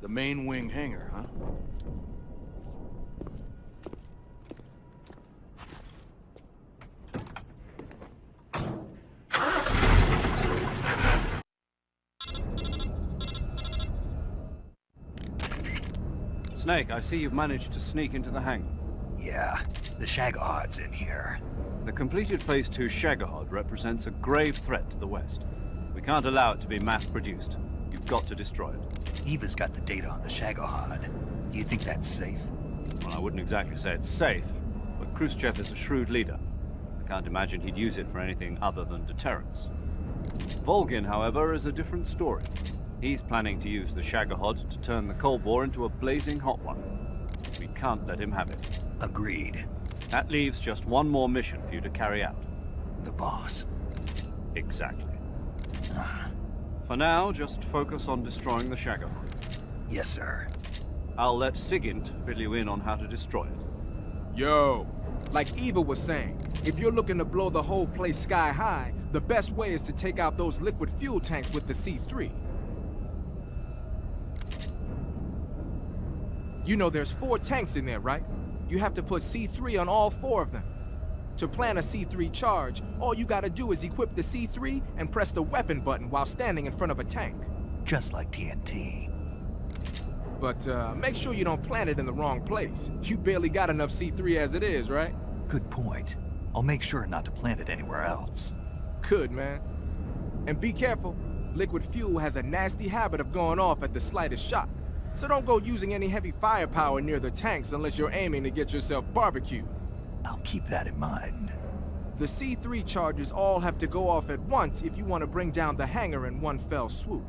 The main wing hangar, huh? Snake, I see you've managed to sneak into the hangar. Yeah, the Shagohod's in here. The completed Phase 2 Shagohod represents a grave threat to the West. We can't allow it to be mass-produced. You've got to destroy it. Eva's got the data on the Shagohod. Do you think that's safe? Well, I wouldn't exactly say it's safe, but Khrushchev is a shrewd leader. I can't imagine he'd use it for anything other than deterrence. Volgin, however, is a different story. He's planning to use the Shagohod to turn the Cold War into a blazing hot one. We can't let him have it. Agreed. That leaves just one more mission for you to carry out. The boss. Exactly. For now, just focus on destroying the Shagohod. Yes, sir. I'll let Sigint fill you in on how to destroy it. Yo, like Eva was saying, if you're looking to blow the whole place sky high, the best way is to take out those liquid fuel tanks with the C3. You know there's 4 tanks in there, right? You have to put C3 on all 4 of them. To plant a C3 charge, all you gotta do is equip the C3 and press the weapon button while standing in front of a tank. Just like TNT. But make sure you don't plant it in the wrong place. You barely got enough C3 as it is, right? Good point. I'll make sure not to plant it anywhere else. Good, man. And be careful. Liquid fuel has a nasty habit of going off at the slightest shock. So don't go using any heavy firepower near the tanks unless you're aiming to get yourself barbecued. I'll keep that in mind. The C3 charges all have to go off at once if you want to bring down the hangar in one fell swoop.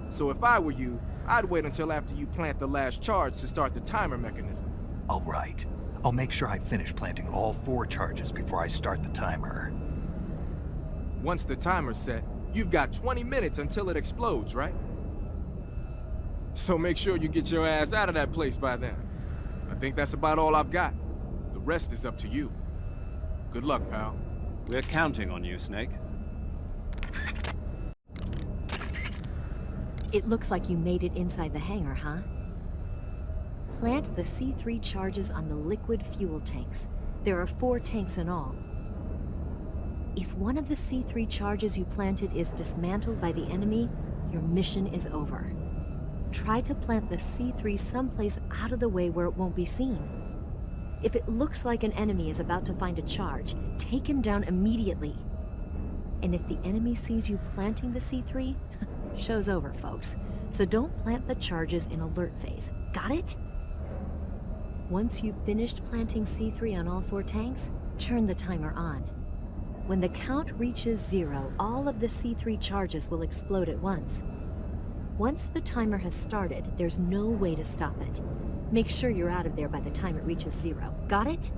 So if I were you, I'd wait until after you plant the last charge to start the timer mechanism. All right. I'll make sure I finish planting all 4 charges before I start the timer. Once the timer's set, you've got 20 minutes until it explodes, right? So make sure you get your ass out of that place by then. I think that's about all I've got. The rest is up to you. Good luck, pal. We're counting on you, Snake. It looks like you made it inside the hangar, huh? Plant the C3 charges on the liquid fuel tanks. There are 4 tanks in all. If one of the C3 charges you planted is dismantled by the enemy, your mission is over. Try to plant the C3 someplace out of the way where it won't be seen. If it looks like an enemy is about to find a charge, take him down immediately. And if the enemy sees you planting the C3, show's over, folks. So don't plant the charges in alert phase. Got it? Once you've finished planting C3 on all 4 tanks, turn the timer on. When the count reaches 0, all of the C3 charges will explode at once. Once the timer has started, there's no way to stop it. Make sure you're out of there by the time it reaches 0. Got it?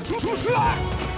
Who's there?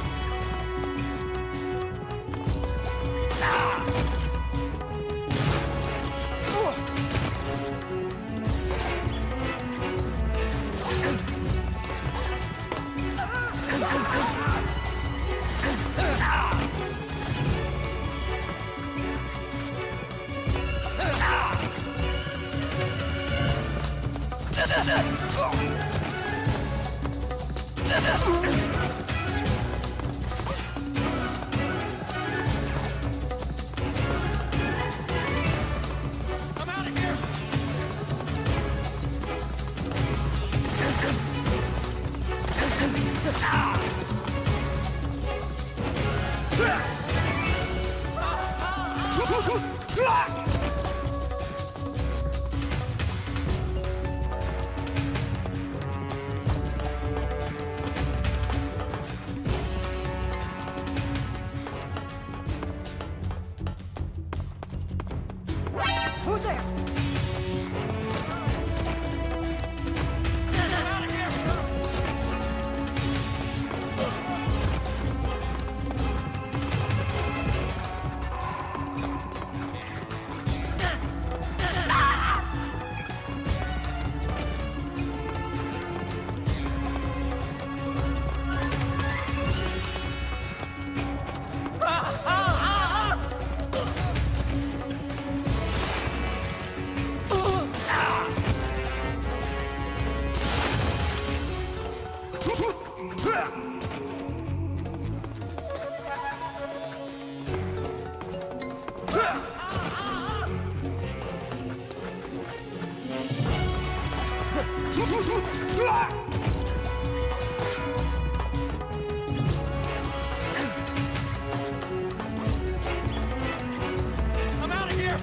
I'm out of here!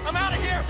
I'm out of here!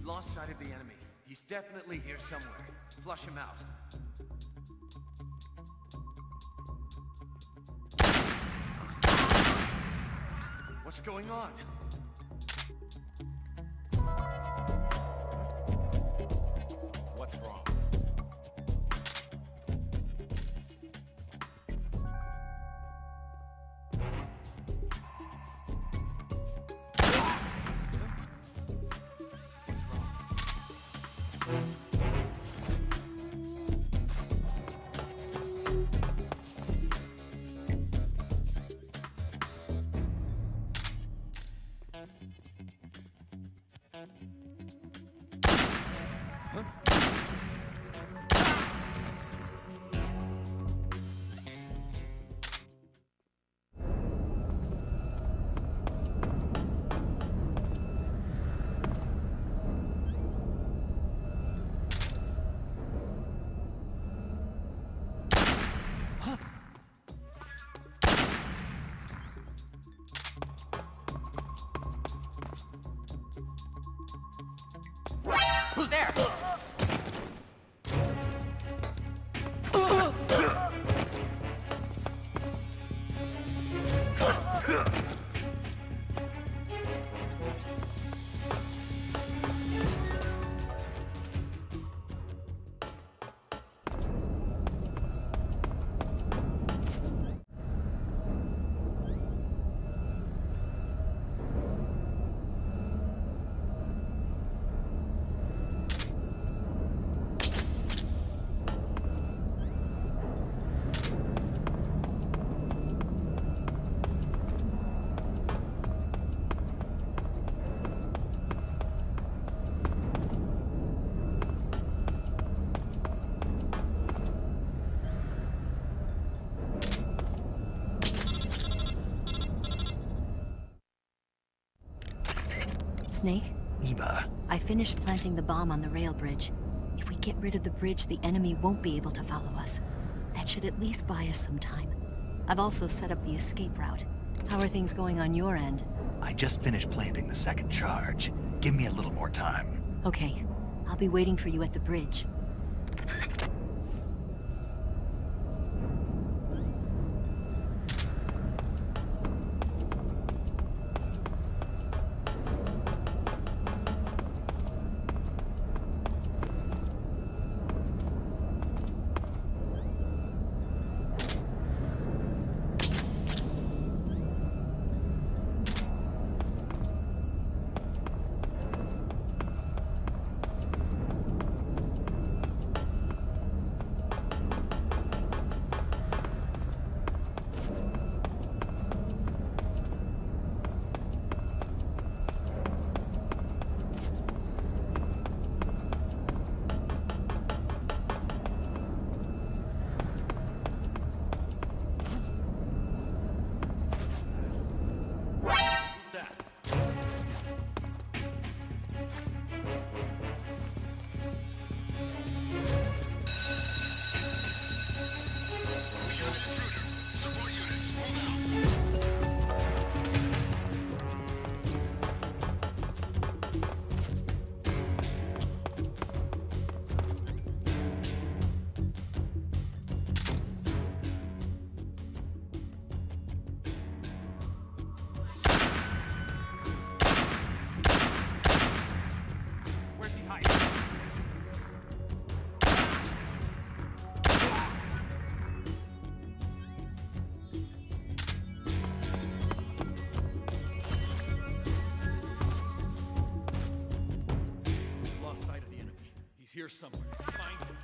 Lost sight of the enemy. He's definitely here somewhere. Flush him out. What's going on? What's wrong? Who's there? Snake, Eva, I finished planting the bomb on the rail bridge. If we get rid of the bridge, the enemy won't be able to follow us. That should at least buy us some time. I've also set up the escape route. How are things going on your end? I just finished planting the second charge. Give me a little more time. Okay, I'll be waiting for you at the bridge. He's here somewhere. Find him.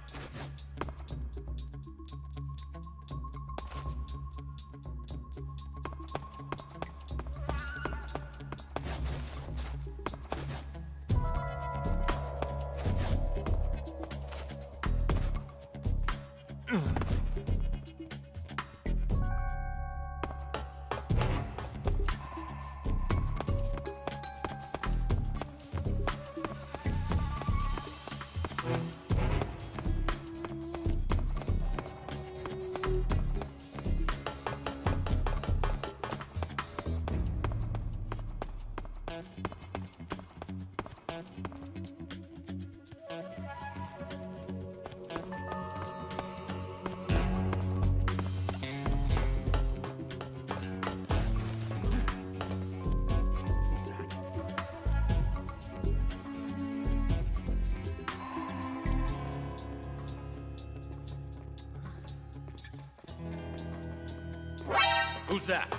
Who's that?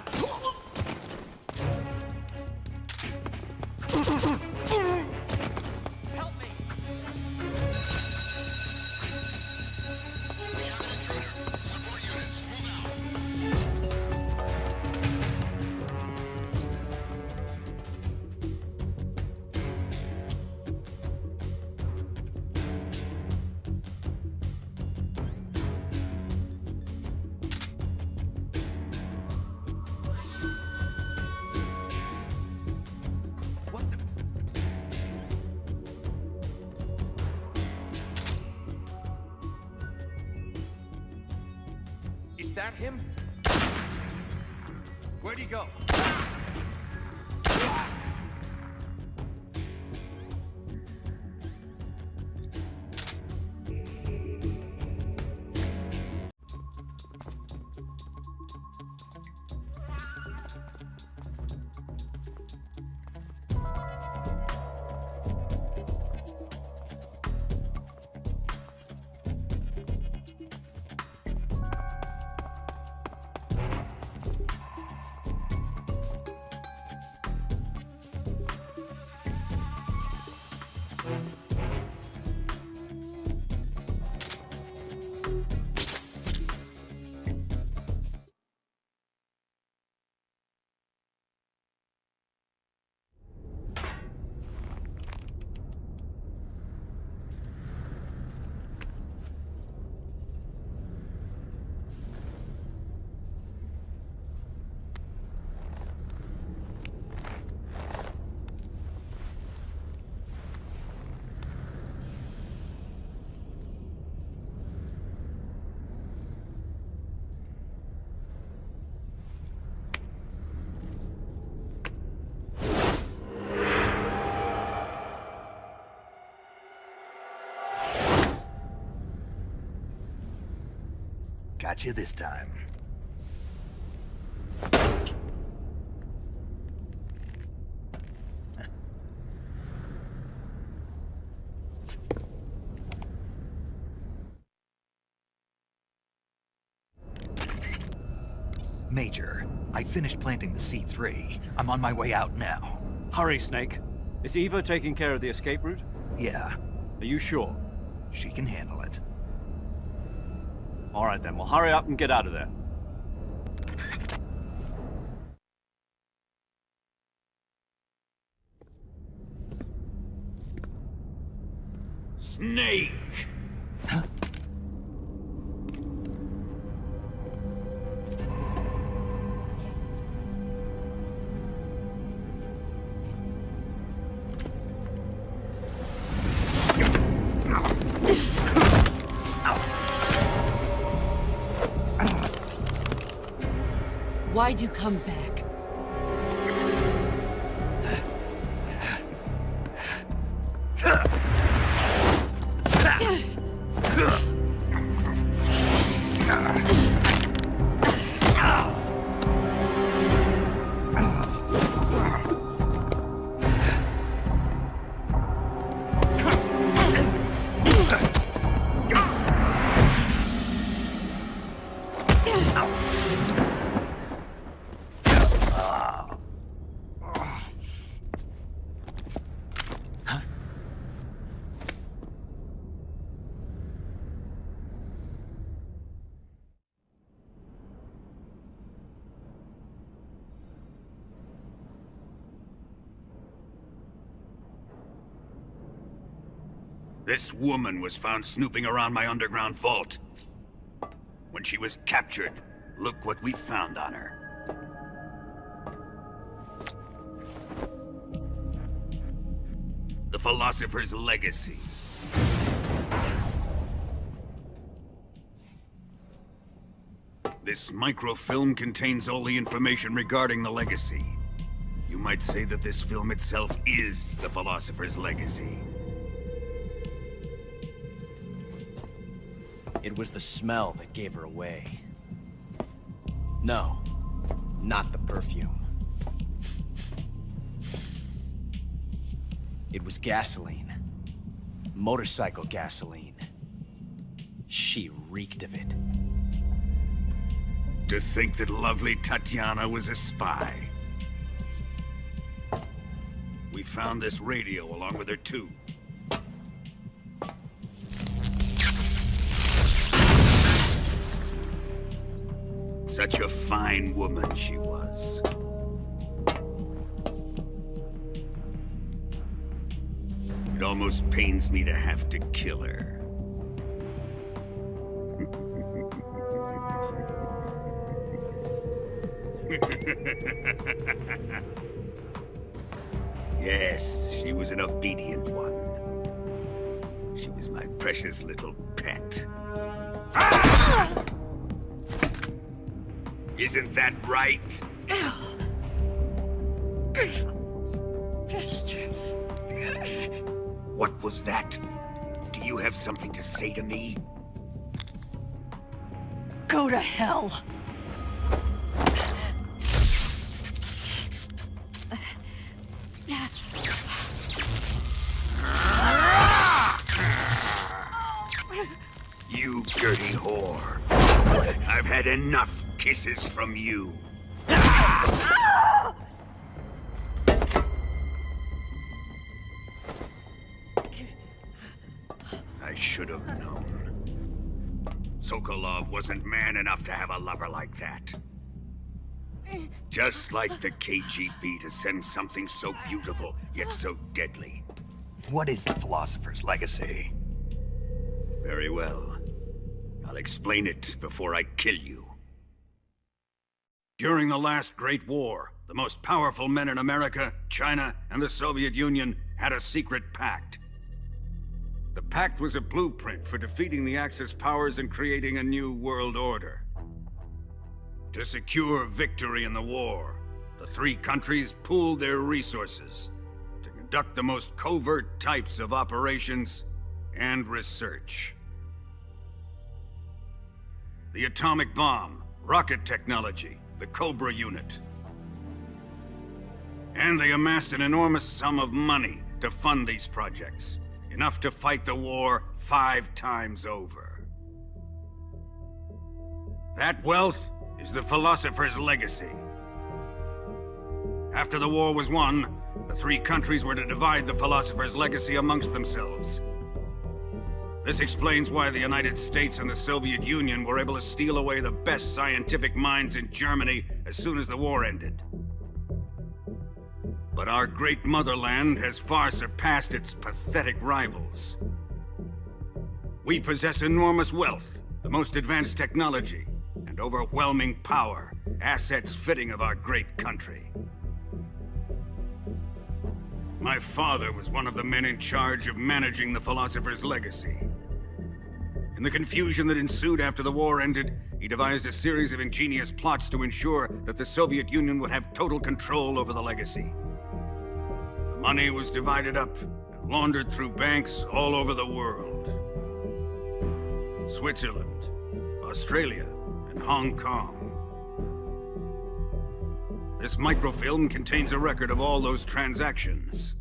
Help me! that him? Where'd he go? Got you this time. Major, I finished planting the C3. I'm on my way out now. Hurry, Snake. Is Eva taking care of the escape route? Yeah, Are you sure? she can handle it. All right then, well hurry up and get out of there. Snake! Why'd you come back? This woman was found snooping around my underground vault. When she was captured, look what we found on her. The Philosopher's legacy. This microfilm contains all the information regarding the legacy. You might say that this film itself is the Philosopher's legacy. It was the smell that gave her away. No, not the perfume. It was gasoline. Motorcycle gasoline. She reeked of it. To think that lovely Tatiana was a spy. We found this radio along with her too. Such a fine woman she was. It almost pains me to have to kill her. Yes, she was an obedient one. She was my precious little pet. Isn't that right? Bastard. What was that? Do you have something to say to me? Go to hell. You dirty whore. I've had enough kisses from you. I should have known. Sokolov wasn't man enough to have a lover like that. Just like the KGB to send something so beautiful, yet so deadly. What is the Philosopher's legacy? Very well. I'll explain it before I kill you. During the last Great War, the most powerful men in America, China, and the Soviet Union had a secret pact. The pact was a blueprint for defeating the Axis powers and creating a new world order. To secure victory in the war, the three countries pooled their resources to conduct the most covert types of operations and research. The atomic bomb, rocket technology, the Cobra unit. And they amassed an enormous sum of money to fund these projects, enough to fight the war 5 times over. That wealth is the Philosopher's legacy. After the war was won, the three countries were to divide the Philosopher's legacy amongst themselves. This explains why the United States and the Soviet Union were able to steal away the best scientific minds in Germany as soon as the war ended. But our great motherland has far surpassed its pathetic rivals. We possess enormous wealth, the most advanced technology, and overwhelming power, assets fitting of our great country. My father was one of the men in charge of managing the Philosopher's legacy. In the confusion that ensued after the war ended, he devised a series of ingenious plots to ensure that the Soviet Union would have total control over the legacy. The money was divided up and laundered through banks all over the world. Switzerland, Australia, and Hong Kong. This microfilm contains a record of all those transactions.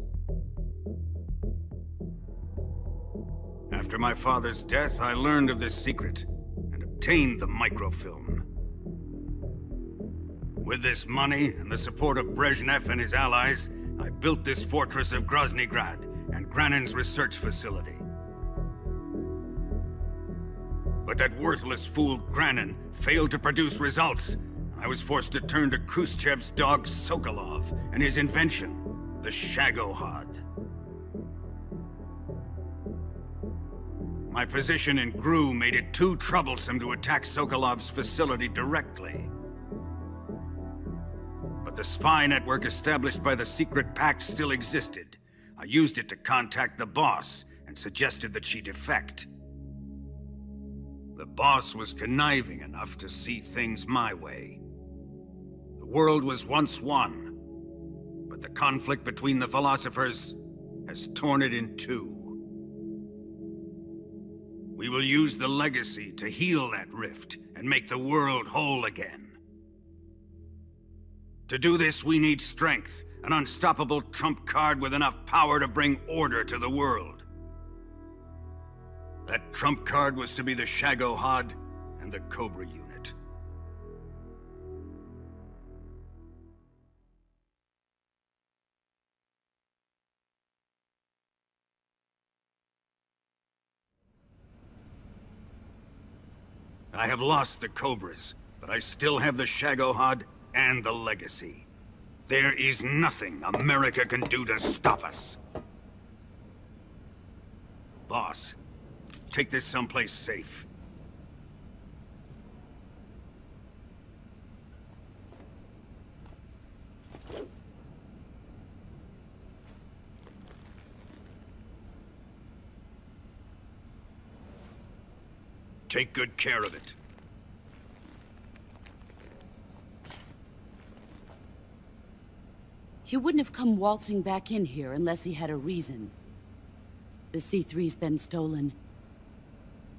After my father's death, I learned of this secret and obtained the microfilm. With this money and the support of Brezhnev and his allies, I built this fortress of Groznygrad and Granin's research facility. But that worthless fool Granin failed to produce results, and I was forced to turn to Khrushchev's dog Sokolov and his invention, the Shagohod. My position in GRU made it too troublesome to attack Sokolov's facility directly. But the spy network established by the secret pact still existed. I used it to contact the boss and suggested that she defect. The boss was conniving enough to see things my way. The world was once one, but the conflict between the philosophers has torn it in two. We will use the legacy to heal that rift and make the world whole again. To do this, we need strength, an unstoppable trump card with enough power to bring order to the world. That trump card was to be the Shagohod and the Cobra unit. I have lost the Cobras, but I still have the Shagohod and the legacy. There is nothing America can do to stop us. Boss, take this someplace safe. Take good care of it. He wouldn't have come waltzing back in here unless he had a reason. The C3's been stolen.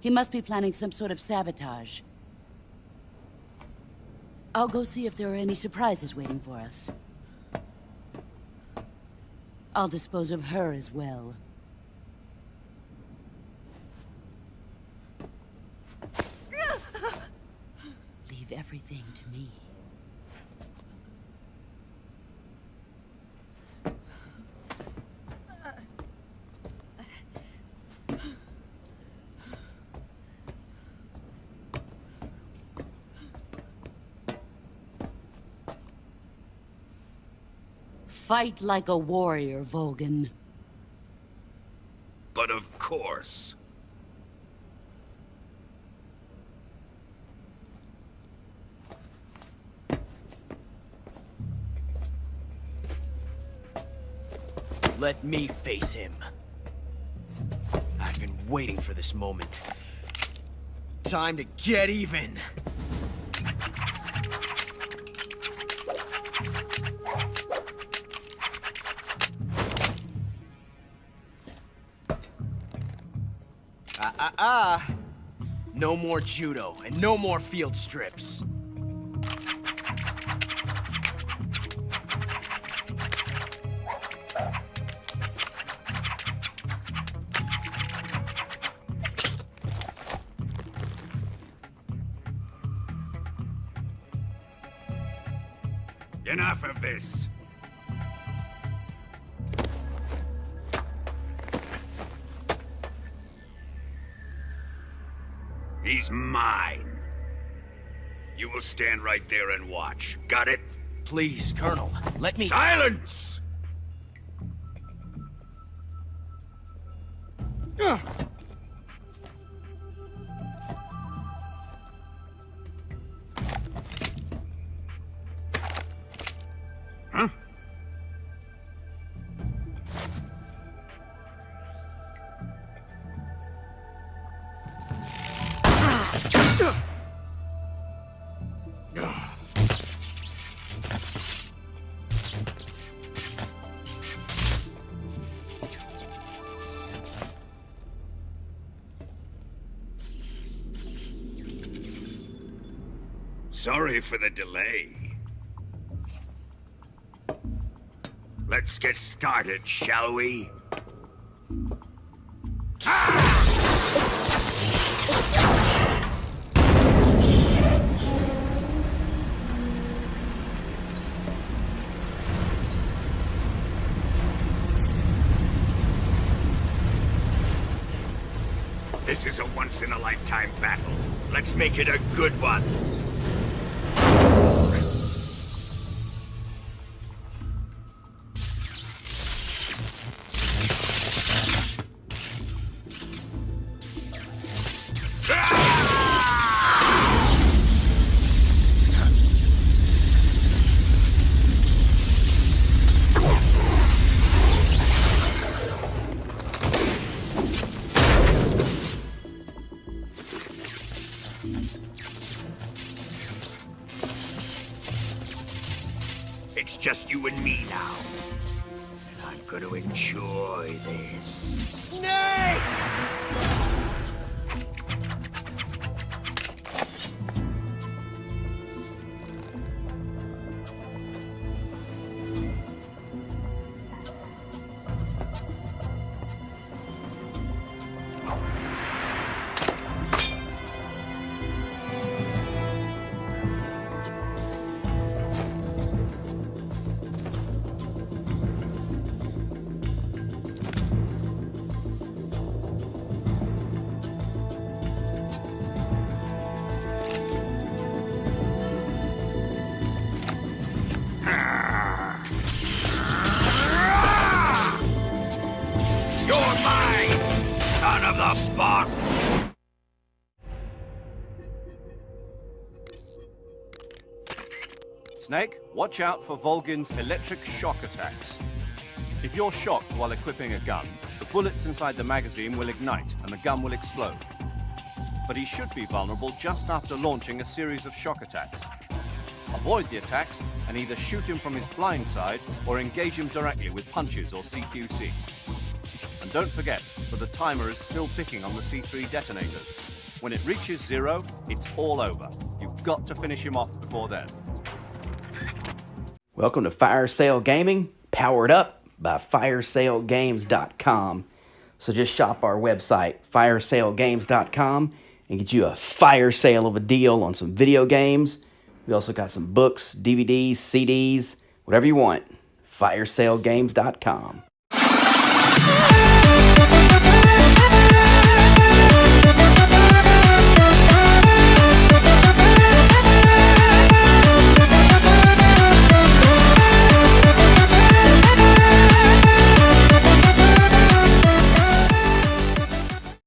He must be planning some sort of sabotage. I'll go see if there are any surprises waiting for us. I'll dispose of her as well. Leave everything to me. Fight like a warrior, Volgin. But of course. Let me face him. I've been waiting for this moment. Time to get even! No more judo, and no more field strips. Enough of this. He's mine. You will stand right there and watch. Got it? Please, Colonel, let me— Silence! Huh? Sorry for the delay. Let's get started, shall we? This is a once-in-a-lifetime battle. Let's make it a good one. It's just you and me now. And I'm gonna enjoy this. Nay! Boss! Snake, watch out for Volgin's electric shock attacks. If you're shocked while equipping a gun, the bullets inside the magazine will ignite and the gun will explode. But he should be vulnerable just after launching a series of shock attacks. Avoid the attacks and either shoot him from his blind side or engage him directly with punches or CQC. And don't forget that the timer is still ticking on the C3 detonators. When it reaches 0, it's all over. You've got to finish him off before then. Welcome to Fire Sale Gaming, powered up by firesalegames.com. So just shop our website, firesalegames.com, and get you a fire sale of a deal on some video games. We also got some books, DVDs, CDs, whatever you want. firesalegames.com.